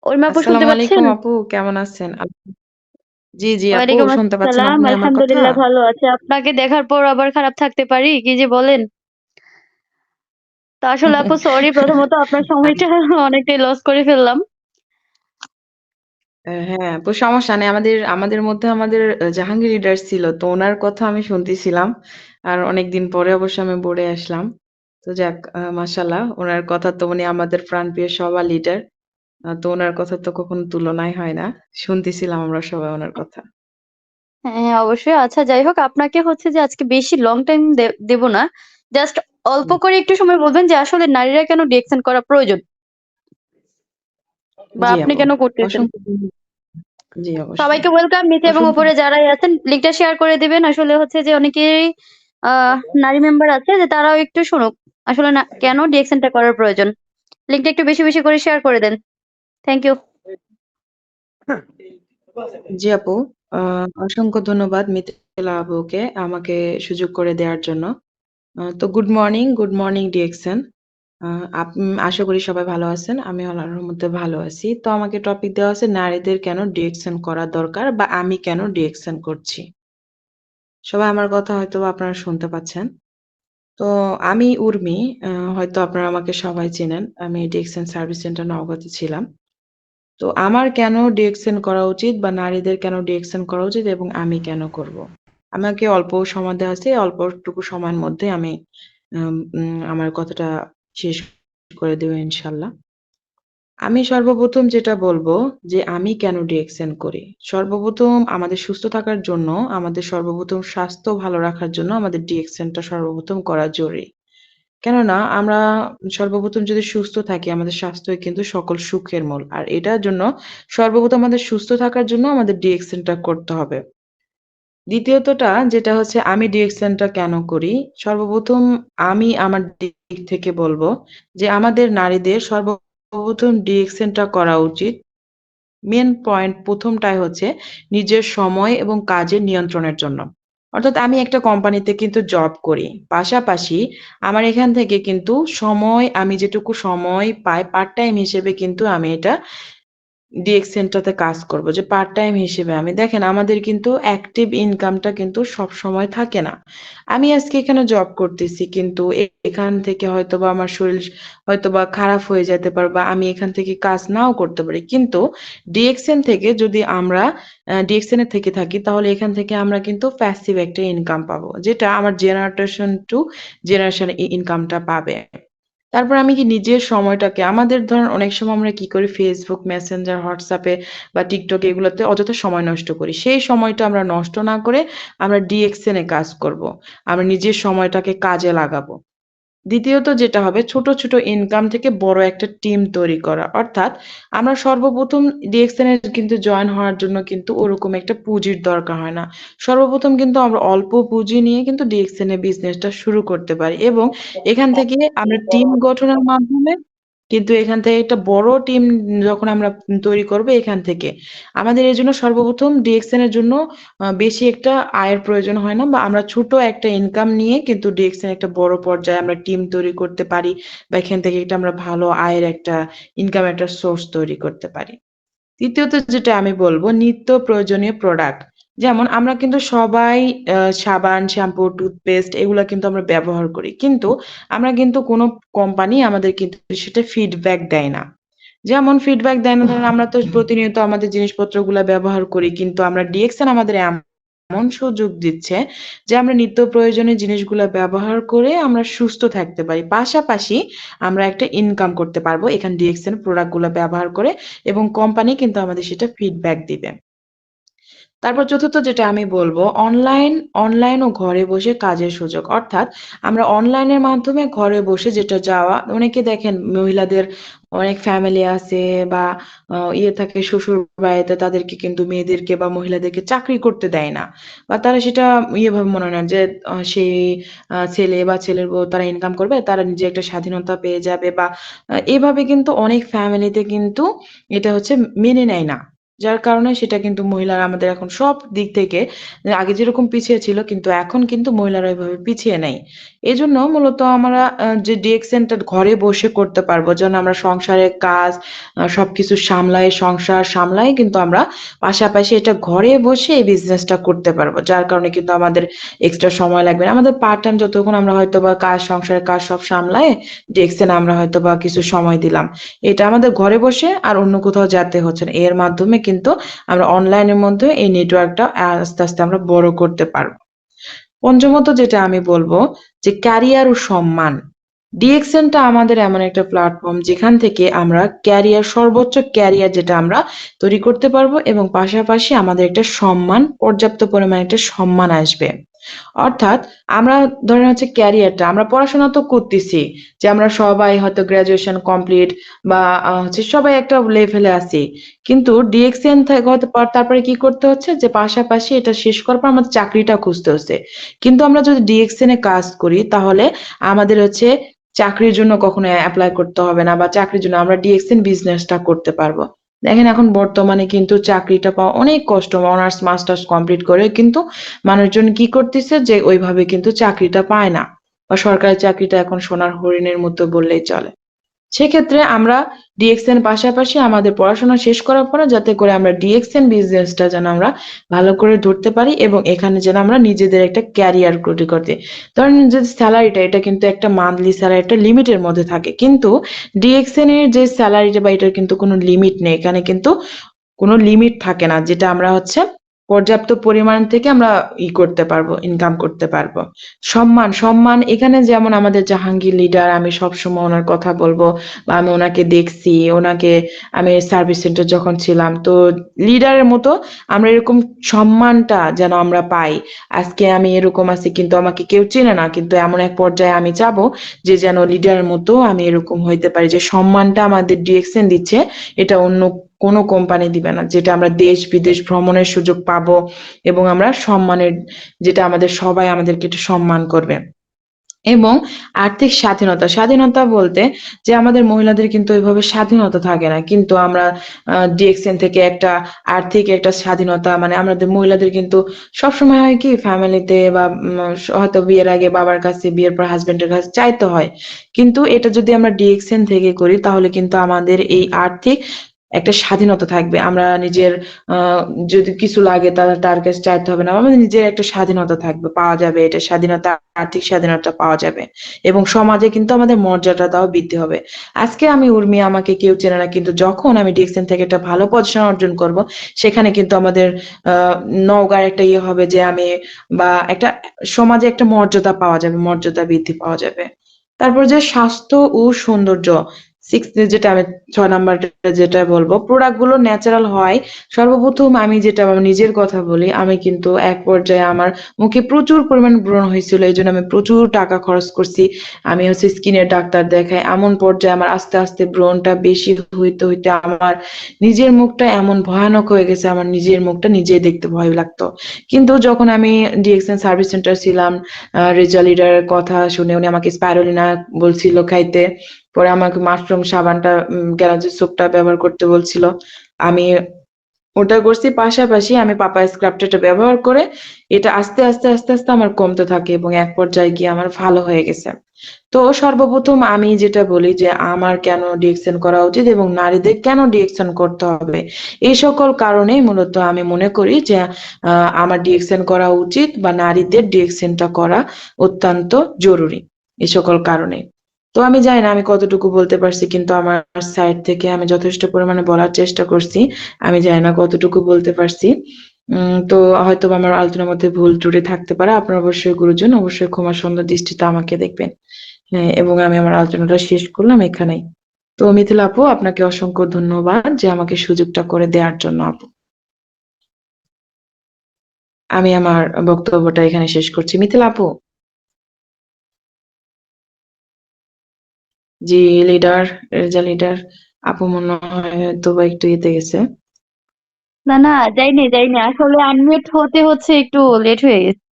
Auriemma আপু শুনতে আসসালামু পাচ্ছেন? আলাইকুম আপু, কেমন আছেন? জি, জি আপু, ওয়ালাইকুম শুনতে পাচ্ছেন আসসালাম। আপনি আমার কথা? আলহামদুলিল্লাহ ভালো আছি। আপনাকে দেখার পর আবার খারাপ থাকতে পারি? কি যে বলেন? তো আসলে আপু সরি প্রথমত আপনার সময়টা অনেকটাই লস করে ফেললাম। হ্যাঁ, আপু সমস্যা নেই। আমাদের মধ্যে আমাদের জাহাঙ্গীর লিডার ছিল। তো উনার কথা আমি শুনতেছিলাম। আর অনেকদিন পরে অবশ্য আমি বোর্ডে আসলাম। তো যাক মাশাআল্লাহ উনার কথা তো উনি আমাদের প্রাণপ্রিয় সবার লিডার। তো উনার কথা তো কখনো তুলনাই হয় না। শুনতেছিলাম আমরা সবাই উনার কথা। হ্যাঁ, অবশ্যই। আচ্ছা যাই হোক আপনাকে হচ্ছে যে আজকে বেশি লং টাইম দেব না। জাস্ট অল্প করে একটু সময় বলবেন যে আসলে নারীরা কেন ডিএকশন করা প্রয়োজন? বা জি আপনি আপু। কেন করতেছেন? অসংখ্য জি অবশ্যই। সবাইকে ওয়েলকাম। নিচে এবং অসংখ্য উপরে যারাই আছেন লিঙ্কটা শেয়ার করে দিবেন। আসলে হচ্ছে যে অনেকেই নারী মেম্বার আছে যে তারাও একটু শুনুক। আসলে না কেন ডিএকশনটা করার প্রয়োজন? লিঙ্কটা একটু বেশি, বেশি করে শেয়ার করে দেন। Thank you. জি আপু, আ অসংখ্য ধন্যবাদ মিথিলা আপুকে আমাকে সুযোগ করে দেওয়ার জন্য। তো গুড মর্নিং ডিএকশন। আ আশা করি সবাই ভালো আছেন। আমিও আল্লাহর রহমতে ভালো আছি। তো আমাকে টপিক দেওয়া আছে নারীদের কেন ডিএকশন করা দরকার বা আমি কেন ডিএকশন করছি। সবাই আমার কথা হয়তোবা আপনারা শুনতে পাচ্ছেন। তো আমি উর্মি, হয়তো আপনারা আমাকে সবাই চেনেন। আমি ডিএকশন সার্ভিস সেন্টার নওগাঁতে ছিলাম। তো আমার কেন ডিএকশন করা উচিত বা নারীদের কেন ডিএকশন করা উচিত এবং আমি কেন করব? আমাকে অল্প সময় দেওয়া আছে। অল্পটুকু সময়ের মধ্যে আমি আমার কথাটা শেষ করে দেব ইনশাআল্লাহ। আমি সর্বপ্রথম যেটা বলব যে আমি কেন ডিএকশন করি? সর্বপ্রথম আমাদের সুস্থ থাকার জন্য, আমাদের সর্বপ্রথম স্বাস্থ্য ভালো রাখার জন্য আমাদের ডিএকশনটা সর্বপ্রথম করা জরুরি। কেননা আমরা সর্বপ্রথম যদি সুস্থ থাকি আমাদের স্বাস্থ্যই কিন্তু সকল সুখের মূল। আর এটার জন্য সর্বপ্রথম আমাদের সুস্থ থাকার জন্য আমাদের ডিএকশনটা করতে হবে। দ্বিতীয়তটা যেটা হচ্ছে আমি ডিএকশনটা কেন করি? সর্বপ্রথম আমি আমার দিক থেকে বলব যে আমাদের নারীদের সর্বপ্রথম ডিএকশনটা করা উচিত। মেইন পয়েন্ট ১ম টাই হচ্ছে নিজের সময় এবং কাজের নিয়ন্ত্রণের জন্য। অর্থাৎ আমি একটা কোম্পানিতে কিন্তু জব করি। পাশাপাশি আমার এখান থেকে কিন্তু আমি যেটুকু সময় পাই পার্ট টাইম হিসেবে কিন্তু আমি এটা ডিএক্সএনটাতে কাজ করব। যে পার্ট টাইম হিসেবে আমি দেখেন আমাদের কিন্তু অ্যাক্টিভ ইনকামটা কিন্তু সবসময় থাকে না। আমি আজকে এখানে জব করতেছি কিন্তু এখান থেকে হয়তোবা আমার শরীর হয়তোবা খারাপ হয়ে যেতে পারে বা আমি এখান থেকে কাজ নাও করতে পারি। কিন্তু ডিএক্সএন থেকে যদি আমরা ডিএক্সএন এ থেকে থাকি তাহলে এখান থেকে আমরা কিন্তু প্যাসিভ একটা ইনকাম পাবো। যেটা আমার জেনারেশন টু জেনারেশন ইনকামটা পাবে। তারপর আমি কি নিজের সময়টাকে আমাদের ধরেন অনেক সময় আমরা কি করি Facebook, Messenger, WhatsApp এ বা TikTok এগুলোতে অযথা সময় নষ্ট করি। সেই সময়টা আমরা নষ্ট না করে আমরা DXN এ কাজ করব। আমরা নিজের সময়টাকে কাজে লাগাবো। দ্বিতীয়ত যেটা হবে ছোট, ছোট ইনকাম থেকে বড় একটা টিম তৈরি করা। অর্থাৎ আমরা সর্বপ্রথম ডিএক্সএন এর কিন্তু জয়েন হওয়ার জন্য কিন্তু ওরকম একটা পুঁজির দরকার হয় না। সর্বপ্রথম কিন্তু আমরা অল্প পুঁজি নিয়ে কিন্তু ডিএক্সএন এ বিজনেসটা শুরু করতে পারি এবং এখান থেকে আমরা টিম গঠনের মাধ্যমে কিন্তু এখান থেকে একটা বড় টিম যখন আমরা তৈরি করব এখান থেকে। আমাদের এজন্য সর্বপ্রথম ডিএক্সএন এর জন্য বেশি একটা আয়ের প্রয়োজন হয় না বা আমরা ছোট একটা ইনকাম নিয়ে কিন্তু ডিএক্সএন একটা বড় পর্যায়ে আমরা টিম তৈরি করতে পারি বা এখান থেকে একটা আমরা ভালো আয়ের একটা ইনকাম একটা সোর্স তৈরি করতে পারি। তৃতীয়ত যেটা আমি বলবো নিত্য প্রয়োজনীয় প্রোডাক্ট। যেমন আমরা কিন্তু সবাই সাবান, শ্যাম্পু, টুথপেস্ট এগুলা কিন্তু আমরা ব্যবহার করি। কিন্তু আমরা কিন্তু কোন কোম্পানি আমাদের কিন্তু সেটা ফিডব্যাক দেয় না। যেমন ফিডব্যাক দেয় না ধরেন আমরা তো প্রতিনিয়ত আমাদের জিনিসপত্রগুলা ব্যবহার করি। কিন্তু আমরা ডিএক্সএন আমাদের এমন সুযোগ দিচ্ছে যে আমরা নিত্য প্রয়োজনীয় জিনিসগুলা ব্যবহার করে আমরা সুস্থ থাকতে পারি। পাশাপাশি আমরা একটা ইনকাম করতে পারবো এখান ডিএক্সএন প্রোডাক্ট গুলা ব্যবহার করে এবং কোম্পানি কিন্তু আমাদের সেটা ফিডব্যাক দিবে। তারপর চতুর্থ যেটা আমি বলব অনলাইন ও ঘরে বসে কাজের সুযোগ। অর্থাৎ আমরা অনলাইনের মাধ্যমে ঘরে বসে যেটা যাওয়া অনেকে দেখেন মহিলাদের অনেক ফ্যামিলি আছে বা ইয়ে থাকে শ্বশুরবাড়িতে তাদেরকে কিন্তু মেয়েদেরকে বা মহিলাদেরকে চাকরি করতে দেয় না। বা তারা সেটা ভাবে মনে নেন যে সেই ছেলে বা ছেলের বউ তারা ইনকাম করবে, তারা নিজে একটা স্বাধীনতা পেয়ে যাবে বা এভাবে কিন্তু অনেক ফ্যামিলিতে কিন্তু এটা হচ্ছে মেনে নেয় না। যার কারণে সেটা কিন্তু মহিলারা আমাদের এখন সব দিক থেকে আগে যেরকম পিছিয়ে ছিল কিন্তু এখন কিন্তু মহিলারা ওইভাবে পিছিয়ে নেই। এজন্য মূলত আমরা যে ডিএকশনটা ঘরে বসে করতে পারবো যেন আমরা সংসারের কাজ সবকিছু সামলায় সংসার সামলায় কিন্তু আমরা পাশাপাশি এটা ঘরে বসে এই বিজনেসটা করতে পারবো। যার কারণে কিন্তু আমাদের এক্সট্রা সময় লাগবে না। আমাদের পার্ট টাইম যতক্ষণ আমরা হয়তোবা কাজ সংসারের কাজ সব সামলায়ে ডিএকশন আমরা হয়তোবা কিছু সময় দিলাম। এটা আমাদের ঘরে বসে আর অন্য কোথাও যেতে হচ্ছে না। এর মাধ্যমে কিন্তু আমরা অনলাইনের মধ্যে এই নেটওয়ার্কটা আস্তে, আস্তে আমরা বড় করতে পারবো। পঞ্চমত যেটা আমি বলবো যে ক্যারিয়ার ও সম্মান। ডিএক্সএনটা আমাদের এমন একটা প্ল্যাটফর্ম যেখান থেকে আমরা সর্বোচ্চ ক্যারিয়ার যেটা আমরা তৈরি করতে পারবো এবং পাশাপাশি আমাদের একটা সম্মান, পর্যাপ্ত পরিমাণে একটা সম্মান আসবে। অর্থাৎ আমরা ধরেন হচ্ছে ক্যারিয়ারটা আমরা পড়াশোনা তো করতেছি যে আমরা সবাই হয়তো গ্র্যাজুয়েশন কমপ্লিট বা হচ্ছে সবাই একটা লেভেলে আছি। কিন্তু ডিএক্সএন থেকে হয়তো তারপরে কি করতে হচ্ছে যে পাশাপাশি এটা শেষ করার পর আমাদের চাকরিটা খুঁজতে হচ্ছে। কিন্তু আমরা যদি ডিএক্সএন এ কাজ করি তাহলে আমাদের হচ্ছে চাকরির জন্য কখনো এপ্লাই করতে হবে না বা চাকরির জন্য আমরা ডিএক্সএন বিজনেসটা করতে পারবো। দেখেন এখন বর্তমানে কিন্তু চাকরিটা পাওয়া অনেক কষ্ট। অনার্স মাস্টার্স কমপ্লিট করে কিন্তু মানুষজন কি করতেছে যে ওইভাবে কিন্তু চাকরিটা পায় না বা সরকারি চাকরিটা এখন সোনার হরিণের মতো বললেই চলে। সেক্ষেত্রে আমরা ডিএক্সএন পাশাপাশি আমাদের পড়াশোনা শেষ করার পরে যাতে করে আমরা ডিএক্সএন বিজনেসটা যেন আমরা ভালো করে ধরতে পারি এবং এখানে যেন আমরা নিজেদের একটা ক্যারিয়ার তৈরি করতে। ধরেন যে স্যালারিটা এটা কিন্তু একটা মান্থলি স্যালারি একটা লিমিটের মধ্যে থাকে। কিন্তু ডিএক্সএন এর যে স্যালারিটা বা এটার কিন্তু কোনো লিমিট নেই। এখানে কিন্তু কোনো লিমিট থাকে না। যেটা আমরা হচ্ছে পর্যাপ্ত পরিমাণ থেকে আমরা করতে পারবো, ইনকাম করতে পারবো। সম্মান এখানে যেমন আমাদের জাহাঙ্গীর লিডার আমি সবসময় উনার কথা বলবো বা আমি উনাকে দেখছি, উনাকে আমি সার্ভিস সেন্টার যখন ছিলাম তো লিডারের মতো আমরা এরকম সম্মানটা যেন আমরা পাই। আজকে আমি এরকম আছি কিন্তু আমাকে কেউ চেনে না। কিন্তু এমন এক পর্যায়ে আমি যাবো যে যেন লিডারের মতো আমি এরকম হইতে পারি যে সম্মানটা আমাদের ডিরেকশন দিচ্ছে এটা অন্য কোনো কোম্পানি দিবে না। যেটা আমরা দেশ-বিদেশ ভ্রমণের সুযোগ পাবো এবং আমরা সম্মানের যেটা আমাদের সবাই আমাদেরকে একটু সম্মান করবে। এবং আর্থিক স্বাধীনতা বলতে যে আমাদের মহিলাদের কিন্তু ওইভাবে স্বাধীনতা থাকে না। কিন্তু আমরা ডিএক্সএন থেকে একটা আর্থিক একটা স্বাধীনতা মানে আমাদের মহিলাদের কিন্তু সবসময় হয় কি ফ্যামিলিতে বা হয়তো বিয়ের আগে বাবার কাছে, বিয়ের পর হাসব্যান্ডের কাছে চাইতে হয়। কিন্তু এটা যদি আমরা ডিএক্সএন থেকে করি তাহলে কিন্তু আমাদের এই আর্থিক একটা স্বাধীনতা থাকবে। আমরা নিজের আ যদি কিছু লাগে তার কাছে চাইতে হবে না। আমাদের নিজের একটা স্বাধীনতা থাকবে, পাওয়া যাবে এটা স্বাধীনতা, আর্থিক স্বাধীনতা পাওয়া যাবে। এবং সমাজে কিন্তু আমাদের মর্যাদাটাও বৃদ্ধি হবে। আজকে আমি উর্মি, আমাকে কেউ চেনে না। কিন্তু যখন আমি ডিএক্সএন থেকে একটা ভালো পজিশন অর্জন করব, সেখানে কিন্তু আমাদের আ নওগাঁর একটা হবে যে আমি বা একটা সমাজে একটা মর্যাদা পাওয়া যাবে, মর্যাদা বৃদ্ধি পাওয়া যাবে। তারপর যে স্বাস্থ্য ও সৌন্দর্য 6 যেটা আমি ৬ নাম্বারটা যেটা বলব, প্রোডাক্ট গুলো ন্যাচারাল হয়। সর্বপ্রথম আমি যেটা আমার নিজের কথা বলি, আমি কিন্তু এক পর্যায়ে আমার মুখে প্রচুর পরিমাণ ব্রণ হয়েছিল। এজন্য আমি প্রচুর টাকা খরচ করছি। আমি হচ্ছে স্কিনের ডাক্তার দেখাই। এমন পর্যায়ে আমার আস্তে, আস্তে ব্রণটা বেশি হইতে আমার নিজের মুখটা এমন ভয়ানক হয়ে গেছে, আমার নিজের মুখটা নিজেই দেখতে ভয় লাগতো। কিন্তু যখন আমি ডিএক্সএন সার্ভিস সেন্টার ছিলাম, রেজা লিডারের কথা শুনে উনি আমাকে স্পাইরুলিনা বলছিল খাইতে। পরে আমাকে মাশরুম সাবানটা গ্যালাক্সি সোপটা ব্যবহার করতে বলছিল। আমি ওটা করছি। পাশাপাশি আমি পাপায়া স্ক্রাবটা ব্যবহার করে এটা আস্তে, আস্তে আমার কমতে থাকে এবং এক পর্যায়ে গিয়ে আমার ভালো হয়ে গেছে। তো সর্বপ্রথম আমি যেটা বলি যে আমার কেন ডিএক্সএন করা উচিত এবং নারীদের কেন ডিএক্সএন করতে হবে? এই সকল কারণেই মূলত আমি মনে করি যে আমার ডিএক্সএন করা উচিত বা নারীদের ডিএক্সএনটা করা অত্যন্ত জরুরি। এই সকল কারণে। তো আমি জানি না আমি কতটুকু বলতে পারছি কিন্তু আমার সাইড থেকে আমি যথেষ্ট পরিমাণে বলার চেষ্টা করছি। আমি জানি না কতটুকু বলতে পারছি। তো হয়তোবা আমার আলোচনার মধ্যে ভুল ত্রুটি থাকতে পারে। আপনারা অবশ্যই গুরুজন, অবশ্যই ক্ষমা সুন্দর দৃষ্টিতে আমাকে দেখবেন। হ্যাঁ, এবং আমি আমার আলোচনাটা শেষ করলাম এখানেই। তো মিথিলা আপু আপনাকে অসংখ্য ধন্যবাদ যে আমাকে সুযোগটা করে দেওয়ার জন্য আপু। আমি আমার বক্তব্যটা এখানে শেষ করছি। মিথিলা আপু? জি, লিডার, রেজা লিডার আপু মনে হয় হয়তোবা একটু ইয়েতে গেছে। না, না, যাইনি, যাইনি। আসলে আনমিউট হতে হচ্ছে একটু লেট হয়ে গেছে।